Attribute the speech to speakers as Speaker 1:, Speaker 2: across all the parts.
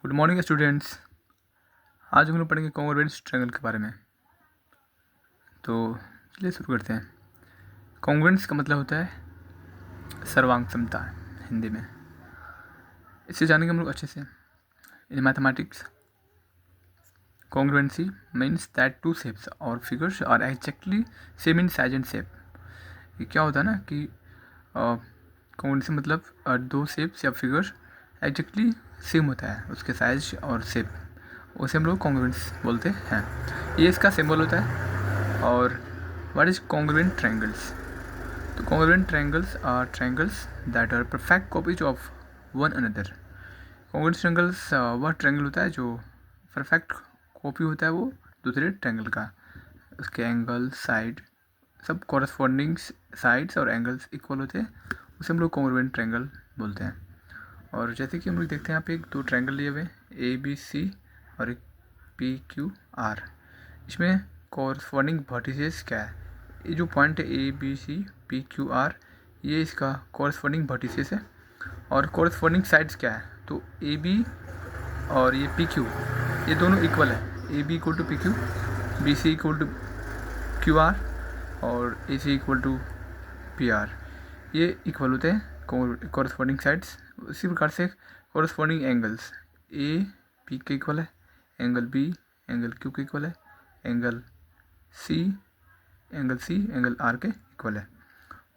Speaker 1: Good morning students. आज हम लोग पढ़ेंगे कॉन्ग्रुएंस ट्रायंगल के बारे में। तो चलिए शुरू करते हैं। कॉन्ग्रुएंस का मतलब होता है सर्वांग समता हिंदी में। इसे जानेंगे हम लोग अच्छे से। In mathematics congruency means that two shapes और figures are exactly same in size and shape. ये क्या होता है ना कि कॉन्ग्रुएंसी मतलब दो शेप्स या फिगर्स एग्जैक्टली सेम होता है उसके साइज और शेप, उसे हम लोग कॉन्ग्रुएंस बोलते हैं। ये इसका सिंबल होता है। और व्हाट इज कॉन्ग्रुएंट ट्रायंगल्स? तो congruent triangles are triangles that are perfect copies of one another. Congruent triangles वह ट्रायंगल होता है जो परफेक्ट कॉपी होता है वो दूसरे ट्रायंगल का। उसके एंगल साइड सब कॉरस्पॉन्डिंग साइड्स और एंगल्स इक्वल होते हैं, उसे हम लोग कॉन्ग्रुएंट ट्रायंगल बोलते हैं। और जैसे कि हम लोग देखते हैं यहाँ पे एक दो ट्रायंगल लिए हुए ए बी सी और एक पी क्यू आर। इसमें कॉरस्पॉन्डिंग वर्टिसेस क्या है? ये जो पॉइंट है A B C P Q R, ये इसका कॉरस्पॉन्डिंग वर्टिसेस है। और कॉरस्पॉन्डिंग साइड्स क्या है? तो ए बी और ये पी क्यू, ये दोनों इक्वल है। A B equal to P Q, B C equal to Q R और A C equal to P R, ये इक्वल होते हैं कॉरस्पॉन्डिंग साइड्स। उसी प्रकार से कॉरस्पॉन्डिंग एंगल्स ए पी के इक्वल है, एंगल बी एंगल क्यू के इक्वल है, एंगल सी एंगल आर के इक्वल है।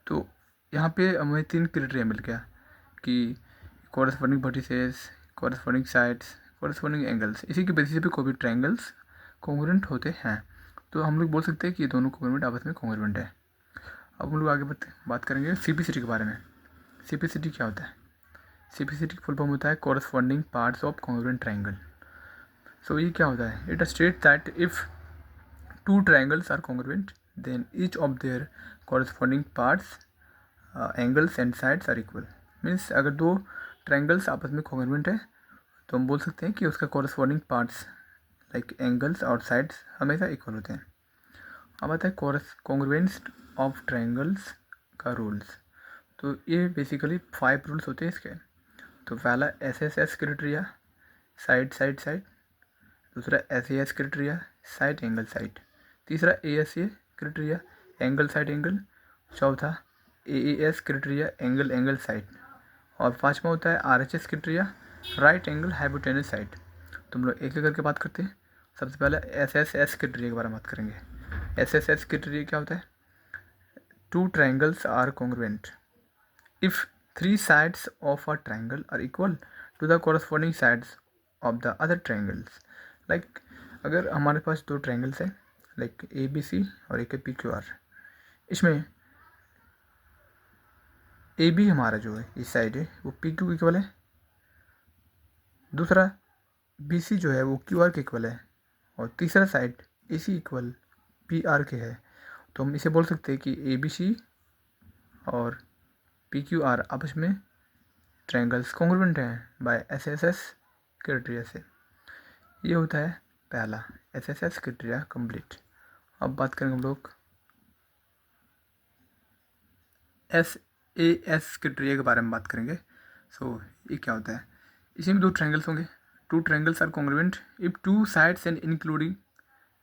Speaker 1: तो यहाँ पे हमें तीन क्राइटेरिया मिल गया कि corresponding vertices, corresponding sides, corresponding angles. इसी की बेसिस पे कोई भी ट्रायंगल्स कॉन्ग्रुएंट होते हैं। तो हम लोग बोल सकते हैं कि ये दोनों कॉन्ग्रुएंट आपस में कॉन्ग्रुएंट है। अब हम लोग आगे बात करेंगे सीपीसीटी के बारे में। सीपीसीटी क्या होता है? सीपीसीटी फुल फॉर्म होता है corresponding parts of congruent triangle. So ये क्या होता है? It state that if two triangles are congruent then each of their corresponding parts angles and sides are equal. Means अगर दो ट्रायंगल्स आपस में कॉन्ग्रुएंट है तो हम बोल सकते हैं कि उसका कॉरस्पॉन्डिंग पार्ट्स लाइक एंगल्स और साइड्स हमेशा इक्वल होते हैं। अब आता है कॉन्ग्रुएंस ऑफ ट्रायंगल्स का रूल्स। तो ये बेसिकली 5 रूल्स होते हैं इसके। तो पहला S criteria, side side side. दूसरा S criteria, side angle side. तीसरा A criteria, angle side angle. चौथा S criteria, angle angle side. और पाँचवा होता है RHS criteria, right angle hypotenuse side. तो हम लोग एक एक करके बात करते हैं। सबसे पहले एस क्राइटेरिया के बारे में बात करेंगे। एस क्राइटेरिया क्या होता है? Two triangles are congruent if three sides of a triangle are equal to the corresponding sides of the other triangles। like अगर हमारे पास दो ट्रायंगल्स हैं लाइक ए बी सी और एक है पी क्यू आर। इसमें ए बी हमारा जो है इस साइड है वो पी क्यू इक्वल है, दूसरा बी सी जो है वो क्यू आर के इक्वल है, और तीसरा साइड ए सी इक्वल पी आर के है। तो हम इसे बोल सकते हैं कि ए बी सी और पी क्यू आर आपस में ट्रायंगल्स कॉन्ग्रुएंट हैं बाय एस क्राइटेरिया से। ये होता है पहला एस क्राइटेरिया कंप्लीट। अब बात करेंगे हम लोग एस क्राइटेरिया के बारे में बात करेंगे। सो ये क्या होता है? इसमें दो ट्रायंगल्स होंगे। Two triangles are congruent if two sides and including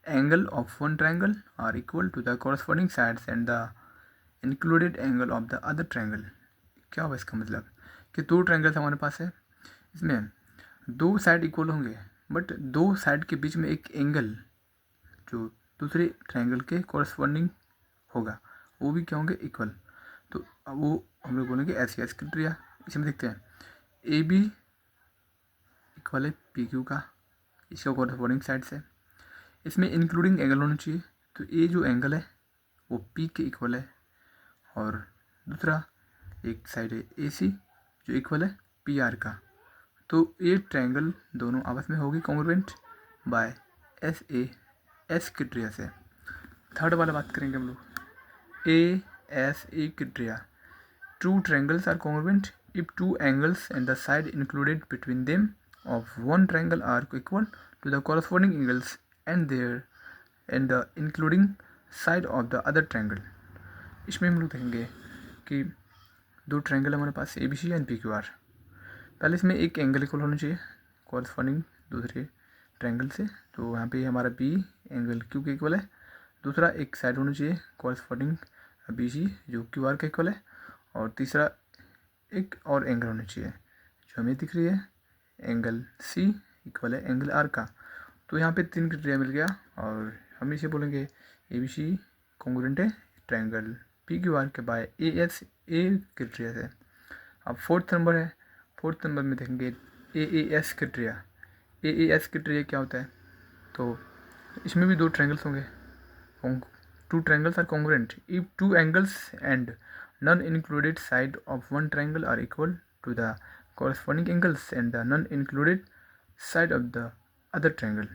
Speaker 1: angle of one triangle are equal to the corresponding sides and the included angle of the other triangle. क्या होगा इसका मतलब? कि दो ट्रायंगल्स हमारे पास है, इसमें दो साइड इक्वल होंगे बट दो साइड के बीच में एक एंगल जो दूसरे ट्रायंगल के कॉरस्पॉन्डिंग होगा वो भी क्या होंगे? इक्वल। तो अब वो हम लोग बोलेंगे एस क्राइटेरिया। इसमें देखते हैं ए बी इक्वल है पी क्यू का, इसका कॉरस्पॉन्डिंग साइड से। इसमें इंक्लूडिंग एंगल होना चाहिए, तो ए जो एंगल है वो पी के इक्वल है, और दूसरा एक साइड है ए सी जो इक्वल है पी आर का। तो ये ट्रायंगल दोनों आपस में होगी कॉन्ग्रुएंट बाय एस क्राइटेरिया से। थर्ड वाला बात करेंगे हम लोग A criteria. Two triangles are congruent if two angles and the side included between them of one triangle are equal to the corresponding angles and the including side of the other triangle. इसमें हम लोग देखेंगे कि दो triangle हमारे पास A B C and P Q R. पहले इसमें एक एंगल इक्वल होना चाहिए, कॉरस्पॉन्डिंग दूसरे ट्रायंगल से। तो यहाँ पे हमारा बी एंगल क्यू के इक्वल है, दूसरा एक साइड होना चाहिए कॉरस्पॉन्डिंग बी सी जो क्यू आर का इक्वल है, और तीसरा एक और एंगल होना चाहिए जो हमें दिख रही है एंगल सी इक्वल है एंगल आर का। तो यहाँ पे 3 क्राइटेरिया मिल गया और हम इसे बोलेंगे ए बी सी कॉन्ग्रुएंट है ट्रायंगल पी क्यू आर के by A S A criteria से। अब फोर्थ नंबर है, फोर्थ नंबर में देखेंगे A S criteria. A S criteria क्या होता है? तो इसमें भी 2 ट्रायंगल्स होंगे, 2 triangles are congruent if 2 angles and none included side of one triangle are equal to the corresponding angles and the none included side of the other triangle।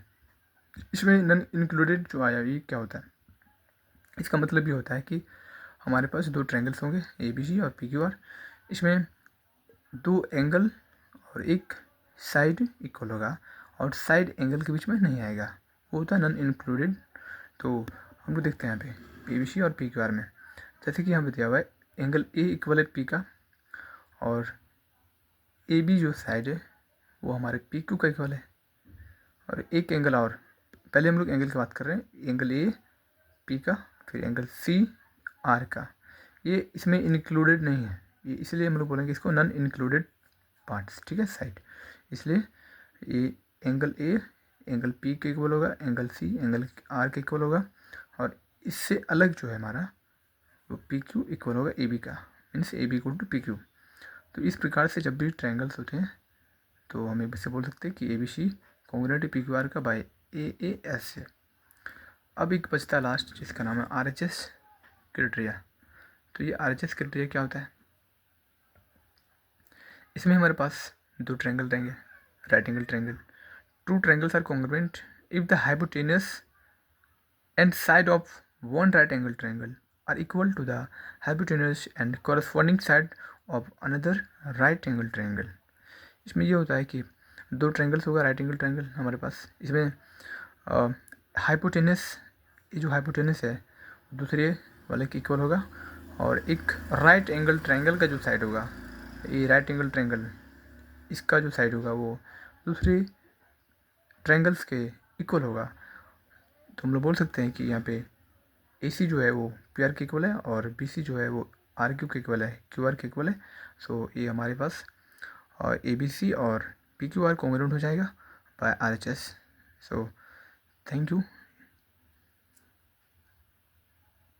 Speaker 1: इसमें none included जो आया ये क्या होता है? इसका मतलब ये होता है कि हमारे पास 2 ट्रायंगल्स होंगे ए बी सी और पी क्यू आर, इसमें 2 एंगल और एक साइड इक्वल होगा और साइड एंगल के बीच में नहीं आएगा, वो होता है नन इंक्लूडेड। तो हम लोग देखते हैं यहाँ पे पी बी सी और पी क्यू आर में, जैसे कि यहाँ पे दिया हुआ है एंगल ए इक्वल है पी का और ए बी जो साइड है वो हमारे पी क्यू का इक्वल है, और एक एंगल और, पहले हम लोग एंगल की बात कर रहे हैं, एंगल ए पी का फिर एंगल सी आर का, ये इसमें इंक्लूडेड नहीं है, ये इसलिए हम लोग बोलेंगे इसको नॉन इंक्लूडेड पार्ट्स, ठीक है साइड। इसलिए ये एंगल ए एंगल पी के इक्वल होगा, एंगल सी एंगल आर के इक्वल होगा, और इससे अलग जो है हमारा वो पी क्यू इक्वल होगा ए बी का, means A B equal to P Q. तो इस प्रकार से जब भी ट्रायंगल्स होते हैं तो हम इससे बोल सकते हैं कि A B C congruent P Q R का बाय ए एस से। अब एक बचता लास्ट जिसका नाम है आर एच एस क्राइटेरिया। तो ये आर एच एस क्राइटेरिया क्या होता है? इसमें हमारे पास 2 ट्रायंगल रहेंगे, right angle triangle, 2 triangles are congruent if the hypotenuse and side of one right angle triangle are equal to the hypotenuse and corresponding side of another right angle triangle। इसमें ये होता है कि 2 ट्रायंगल्स होगा right angle triangle हमारे पास, इसमें hypotenuse, ये जो हाइपोटेनस है दूसरे वाले के इक्वल होगा, और एक राइट एंगल ट्रायंगल का जो साइड होगा, ये राइट एंगल ट्रायंगल इसका जो साइड होगा वो दूसरे ट्रायंगल्स के इक्वल होगा। तो हम लोग बोल सकते हैं कि यहाँ पे ए सी जो है वो पी आर के इक्वल है और बी सी जो है वो आर क्यू के इक्वल है, क्यू आर के इक्वल है। सो ये हमारे पास ए बी सी और पी क्यू आर कॉन्ग्रुएंट हो जाएगा by R H S. So thank you.